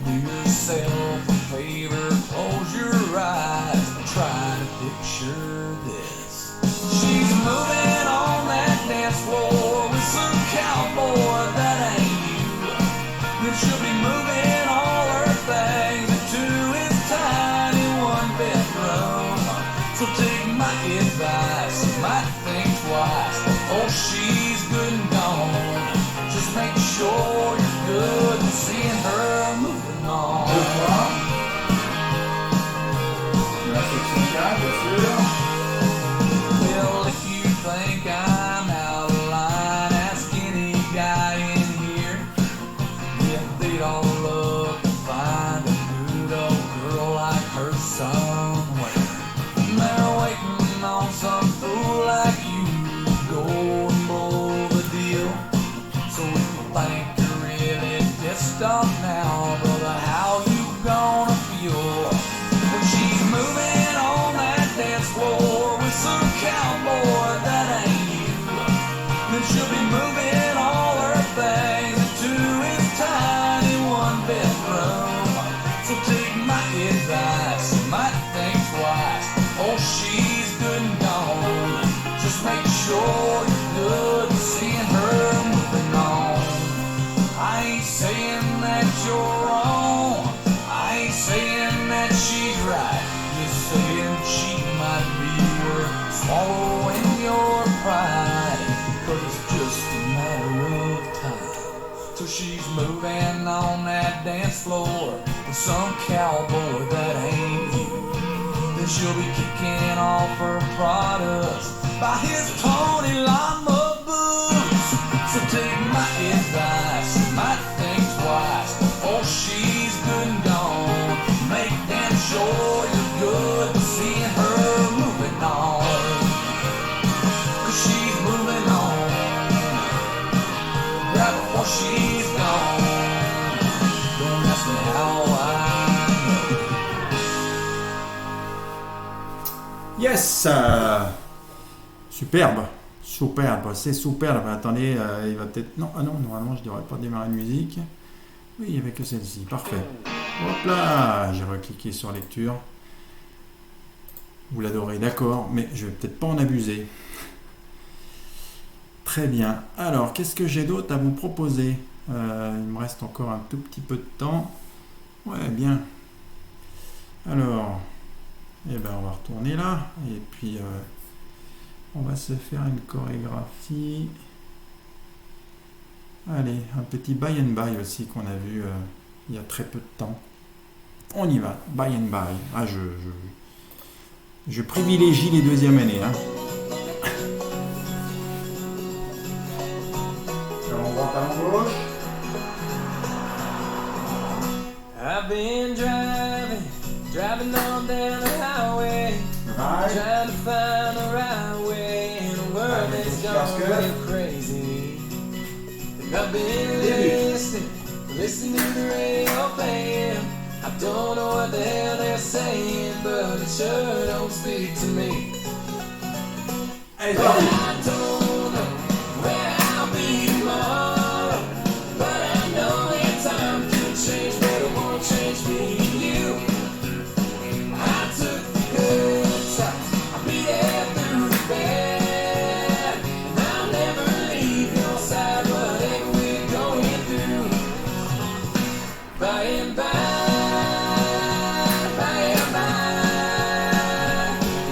do yourself a favor, close your eyes and try to picture this. She's moving on that dance floor with some cowboy that ain't you. Then she'll be moving all her things into his tiny one-bedroom. So take my advice, you might think twice before she's good and gone. Just make sure you're good and seeing her moving on. La section 4, bien sûr. Well, if you think I'm out of line, ask any guy in here. Yeah, they'd all love to find a good old girl like her somewhere. And they're waiting on some fool like you to go and blow the deal. So if you think you're really pissed off now, brother, how you gonna feel when she's moving on that dance floor with some cowboy that ain't you? Then she'll be moving all her things into his tiny one-bedroom. So take my advice, you might think twice. Oh, she's good and gone. Just make sure you're good and seeing her moving on. I ain't saying that you're wrong, I ain't saying that she's right, just saying she might be worth swallowing your pride, 'cause it's just a matter of time till she's moving on that dance floor with some cowboy that ain't you. Then she'll be kicking off her products by his Tony Lama boots. So take my advice, you might think twice. Oh, she's good and gone. Make damn sure you're good to seeing her moving on. 'Cause she's moving on. Right before she's gone. Don't ask me how I know. Yes, superbe, superbe, c'est superbe. Attendez, il va peut-être... Non, ah non, normalement je devrais pas démarrer de musique. Oui, il n'y avait que celle-ci, parfait. Hop là, j'ai recliqué sur lecture. Vous l'adorez, d'accord, mais je vais peut-être pas en abuser. Très bien. Alors, qu'est-ce que j'ai d'autre à vous proposer? Il me reste encore un tout petit peu de temps. Ouais, bien. Alors, eh ben, on va retourner là. Et puis, on va se faire une chorégraphie. Allez, un petit buy and buy aussi qu'on a vu il y a très peu de temps. On y va, buy and buy. Ah, je privilégie les deuxièmes années. Hein. Alors, on droite à gauche. I've been driving on down the highway, Right. trying to find the right way in a world that's gone real crazy. And I've been listening to the radio playing. I don't know what the hell they're saying, but it sure don't speak to me. Allez, I don't know where I'll be tomorrow, but I know that time can change, but it won't change me and you. I took the good times, I'll be there through the bad, and I'll never leave your side, whatever we're going through. By and by,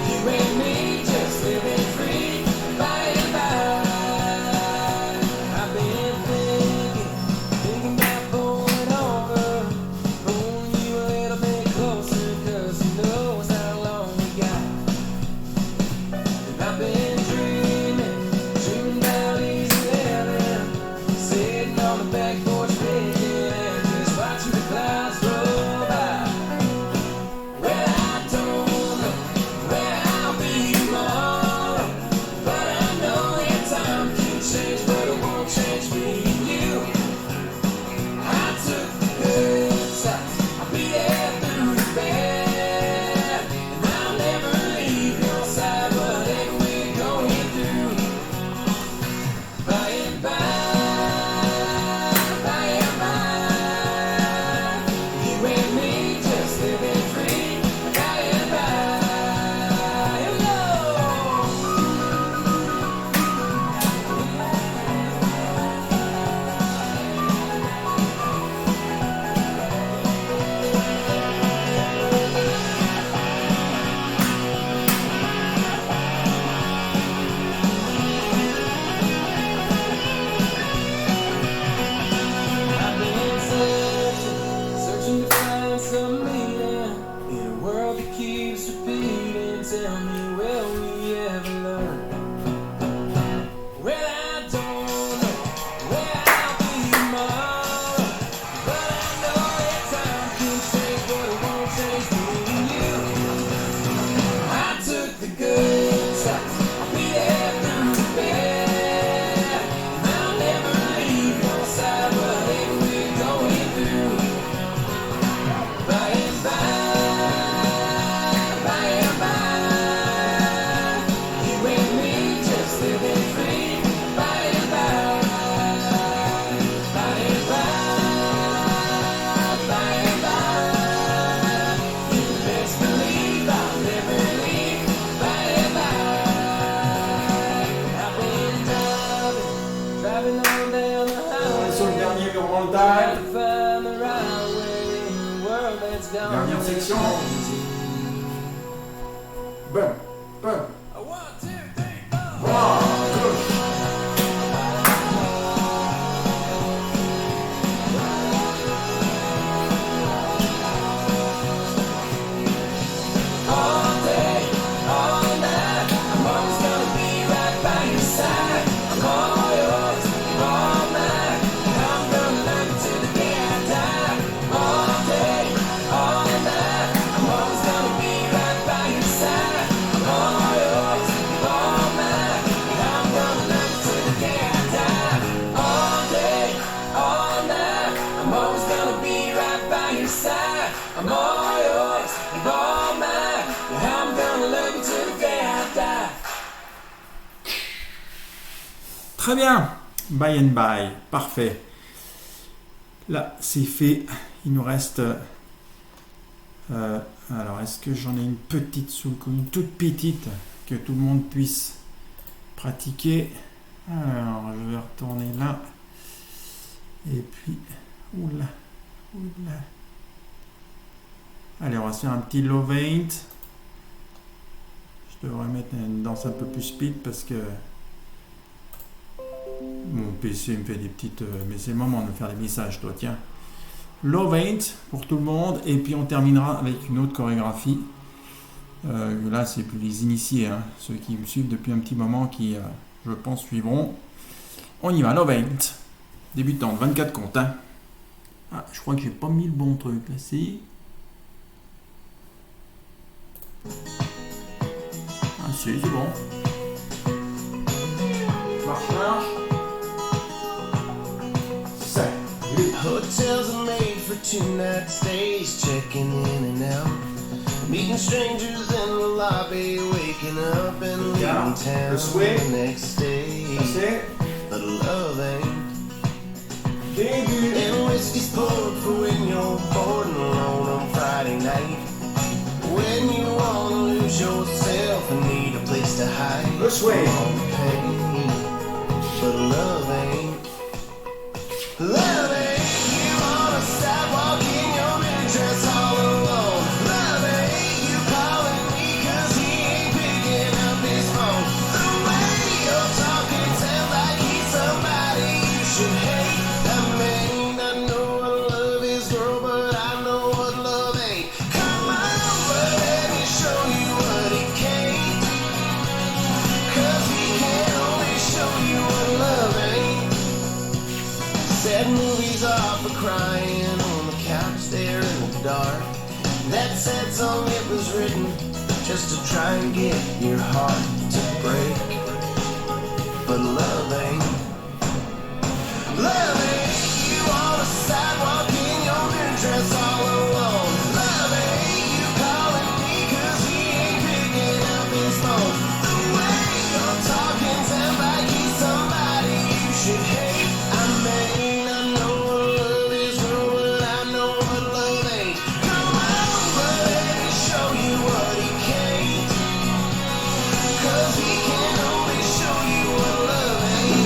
you and me just living free. By sides. I'll be there through the bed. I'll never leave your side, whatever we're going through. By and by, you and me just living free. By and by, you best believe I'll never leave. By and by, I've been driving on down the highway. Sur le dernier Trying mental. to find the right way in a world that's gone Dernière section. Bon, bon. 1, 2, 3, 4. Wow, good. All day, all night, I'm always gonna be right by your side. I'm all yours, you're all mine. I'm gonna love you till the day I die. All day, all night, I'm always gonna be right by your side. I'm all yours, you're all mine. I'm gonna love you till the day I die. All day, all night, I'm always gonna be right by your side. I'm all yours, you're all mine. I'm gonna love you till the day I die. Très bien. By and by. Parfait. Là, c'est fait. Il nous reste... alors, est-ce que j'en ai une petite sous le coude, une toute petite, que tout le monde puisse pratiquer. Alors, je vais retourner là. Et puis... Oula. Oula. Allez, on va se faire un petit low eight. Je devrais mettre une danse un peu plus speed parce que mon PC me fait des petites... mais c'est le moment de me faire des messages, toi, tiens. Low eight pour tout le monde. Et puis on terminera avec une autre chorégraphie. Là, c'est plus les initiés, hein, ceux qui me suivent depuis un petit moment qui, je pense, suivront. On y va, low eight. Débutante, 24 comptes. Hein. Ah, je crois que j'ai pas mis le bon truc là. Si. Ah si, c'est bon. Marche, marche. 7, 8. Hotels are made for 2-night stays, checking in and out. Meeting strangers in the lobby, waking up and leaving Yeah, town this way. the next day. That's it. But love ain't. Début. And whiskey's poured for when you're bored and alone on Friday night. When you wanna lose yourself and need a place to hide. This way. From all the pain. But love ain't. Love ain't. You on a sidewalk in your new dress all alone. Love ain't. You calling me 'cause he ain't picking up his phone. The way you're talking sounds like he's somebody you should hate. I mean, I know what love is, girl, but I know what love ain't. Come on, but let me show you what he can't. 'Cause he can only show you what love ain't. Sad movies are for crying on the couch there in the dark. That sad song, it was written just to try and get your heart to break. But love ain't. Love ain't. You on a sidewalk in your new dress all alone. Love ain't. You calling me 'cause he ain't picking up his phone. The way you're talking sounds like he's somebody you should hate. I mean, I know what love is, girl, but I know what love ain't. Come on, but let me show you what he can't. 'Cause he can only show you what love ain't.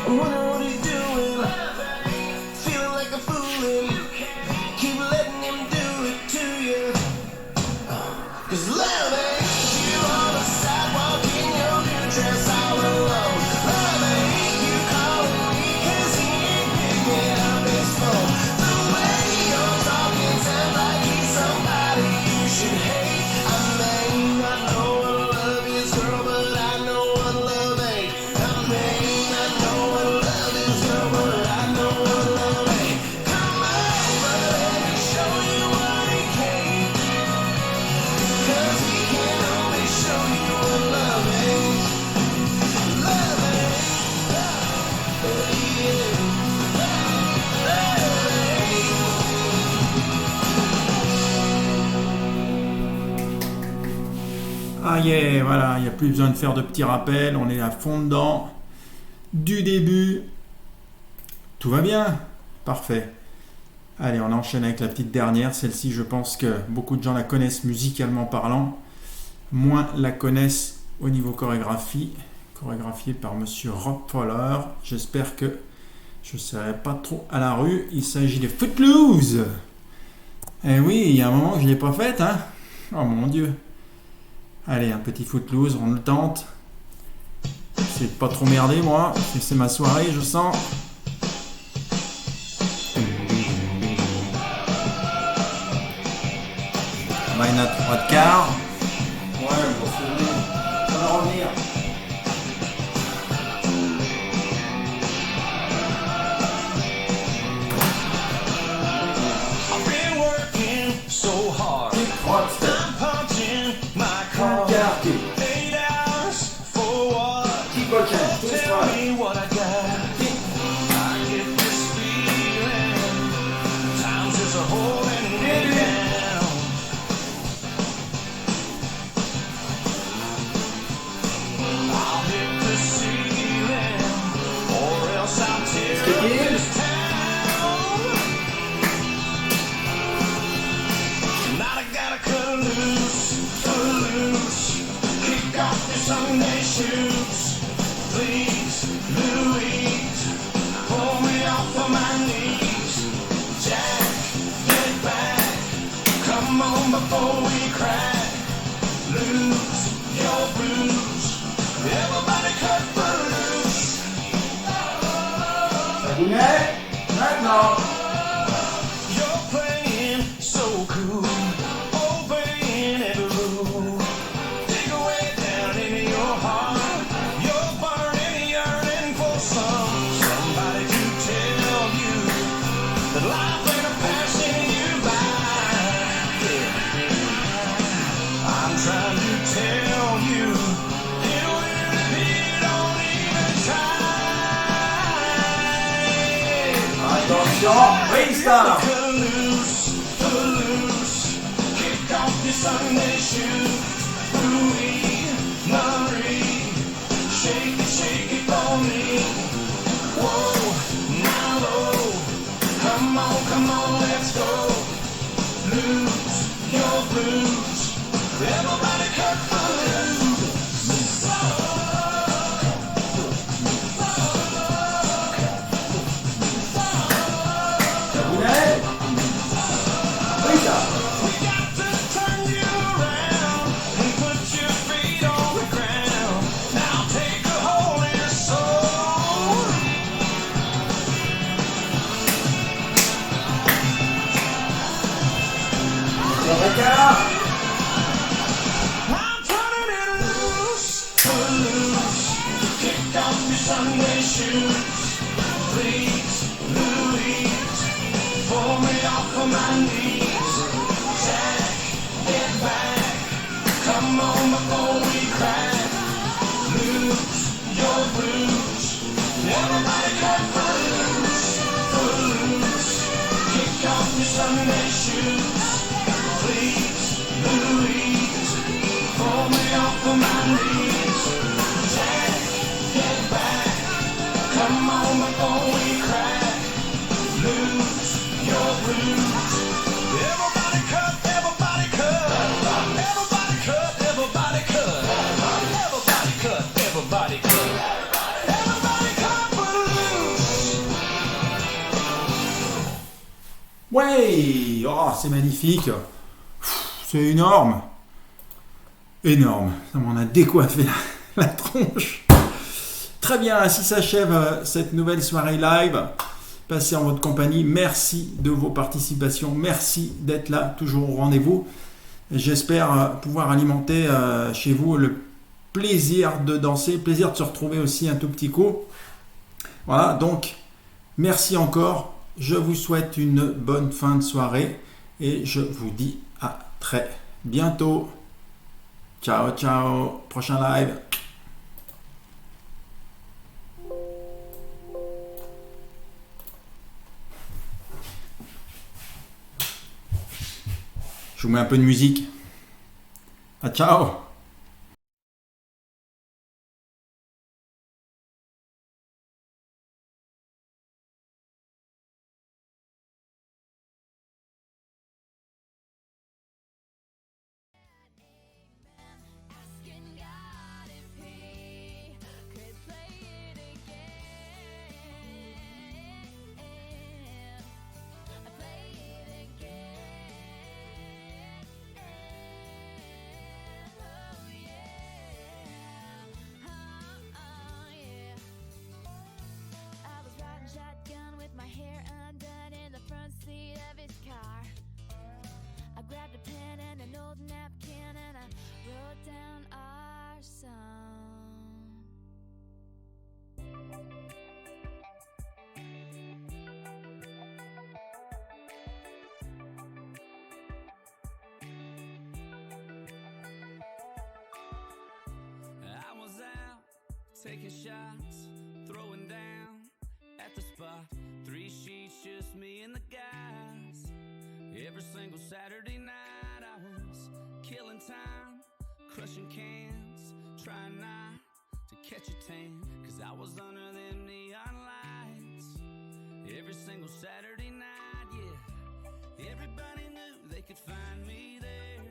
I wonder what he's doing. Feeling like a fool. Keep letting him do it to you. 'Cause love ain't. You on a sidewalk in your new dress all alone. Love ain't. You calling me 'cause he ain't picking up his phone. The way you're talking sounds like he's somebody you should hate. I mean, I know what love is, girl, but I know what love ain't. I mean, I know what y est, voilà, il n'y a plus besoin de faire de petits rappels, on est à fond dedans. Du début, tout va bien, parfait. Allez, on enchaîne avec la petite dernière. Celle-ci, je pense que beaucoup de gens la connaissent musicalement parlant, moins la connaissent au niveau chorégraphie. Chorégraphiée par Monsieur Rob Fowler. J'espère que je ne serai pas trop à la rue. Il s'agit de Footloose. Eh oui, il y a un moment que je ne l'ai pas faite, hein. Oh mon Dieu. Allez, un petit Footloose, on le tente. C'est pas trop merdé, moi. C'est ma soirée, je sens. Minot 3/4. Ouais, bon, ça va revenir. I've been working so hard. I'm punching my card. 8 hours for what? Tell me what I got. I get this feeling. Time's just a holding me down. I'll hit the ceiling, or else I'll tear up this town. Now I gotta cut loose, kick off your Sunday shoes. Please, Louise, pull me off of my knees. Jack, get back, come on before we crack. Lose your blues, everybody cut loose. Maintenant. You're playing so cool, obeying every rule. Dig away down into your heart. You're burning, yearning for somebody to tell you that life ain't a passing you by. I'm trying to tell you, it will if you don't even try. Attention, freestyle. Cut loose, kick off your Sunday shoes. Louis, Marie, shake it for me. Whoa, now low, come on, let's go. Lose your blues, everybody cut loose. We got to turn you around and put your feet on the ground. Now take a hold of your soul. I'm turning it loose, kick off your Sunday shoes. Please, Louise, pull me off of my knees. Jack, get back, come on before we crack. Lose your blues, everybody cut loose, kick off your Sunday shoes. Please, Louise, pull me off of my knees. Jack, get back, come on before we crack. Lose your blues. Everybody cut, everybody cut. Everybody cut, everybody cut. Everybody cut, everybody cut. Everybody cut loose. Ouais, oh, c'est magnifique. C'est énorme. Énorme. Ça m'en a décoiffé la tronche. Très bien, ainsi s'achève cette nouvelle soirée live. Passez en votre compagnie. Merci de vos participations. Merci d'être là, toujours au rendez-vous. J'espère pouvoir alimenter chez vous le plaisir de danser, le plaisir de se retrouver aussi un tout petit coup. Voilà, donc merci encore. Je vous souhaite une bonne fin de soirée et je vous dis à très bientôt. Ciao, ciao. Prochain live. Je vous mets un peu de musique. Ah, ciao. taking shots, throwing down at the spot. 3 sheets, just me and the guys. Every single Saturday night I was killing time, crushing cans, trying not to catch a tan, 'cause I was under them neon lights. Every single Saturday night, yeah, everybody knew they could find me there.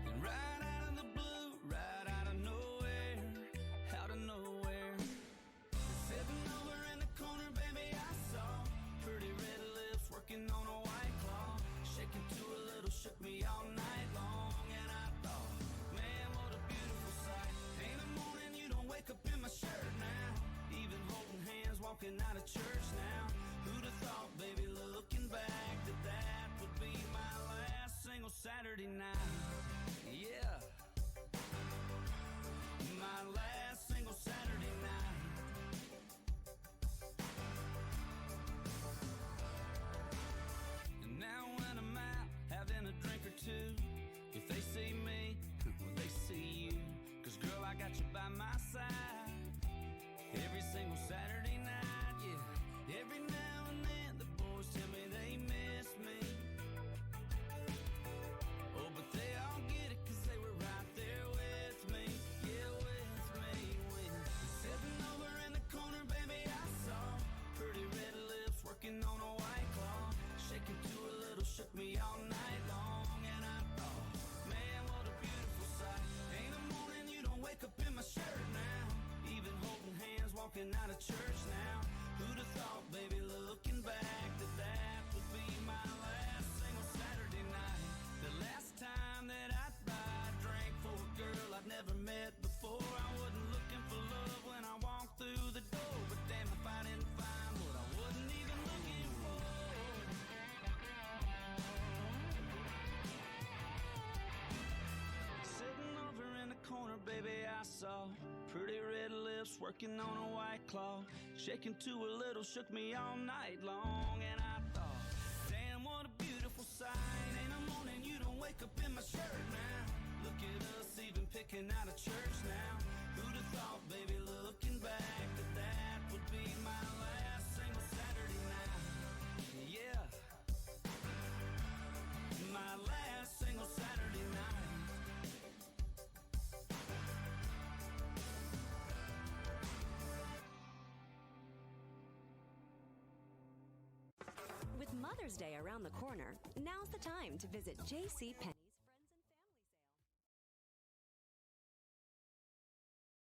And right out of the blue, right out of nowhere, out of nowhere, sitting over in the corner, baby, I saw pretty red lips working on a white claw, shaking to a little, shook me all night long. And I thought, man, what a beautiful sight. Ain't a morning you don't wake up in my shirt now, even holding hands, walking out of church now. Who'd have thought, baby, looking back, that that would be my last single Saturday night. Yeah, my last single Saturday night. And now when I'm out having a drink or two, if they see me, well, they see you. 'Cause girl, I got you by my side every single Saturday night, yeah. Every now and then the boys tell me they miss me. Oh, but they all get it 'cause they were right there with me. Yeah, with me, with me. Sitting over in the corner, baby, I saw pretty red lips working on a white claw, shaking to a little, shook me all night long. And I thought, man, what a beautiful sight. Ain't a morning you don't wake up in my shirt now, even holding hands, walking out of church now. Who'd have thought, baby, looking back, that that would be my last single Saturday night. The last time that I'd buy a drink for a girl I'd never met before. I wasn't looking for love when I walked through the door, but damn if I didn't find what I wasn't even looking for. Sitting over in the corner, baby, I saw pretty red lips working on a white claw, shaking to a little, shook me all night long. And I thought, damn, what a beautiful sight. Ain't a morning you don't wake up in my shirt now. Look at us even picking out of church now. Who'd have thought, baby, looking back, that that would be my last single Saturday night. Yeah, my last single Saturday night. With Mother's Day around the corner, now's the time to visit JCPenney.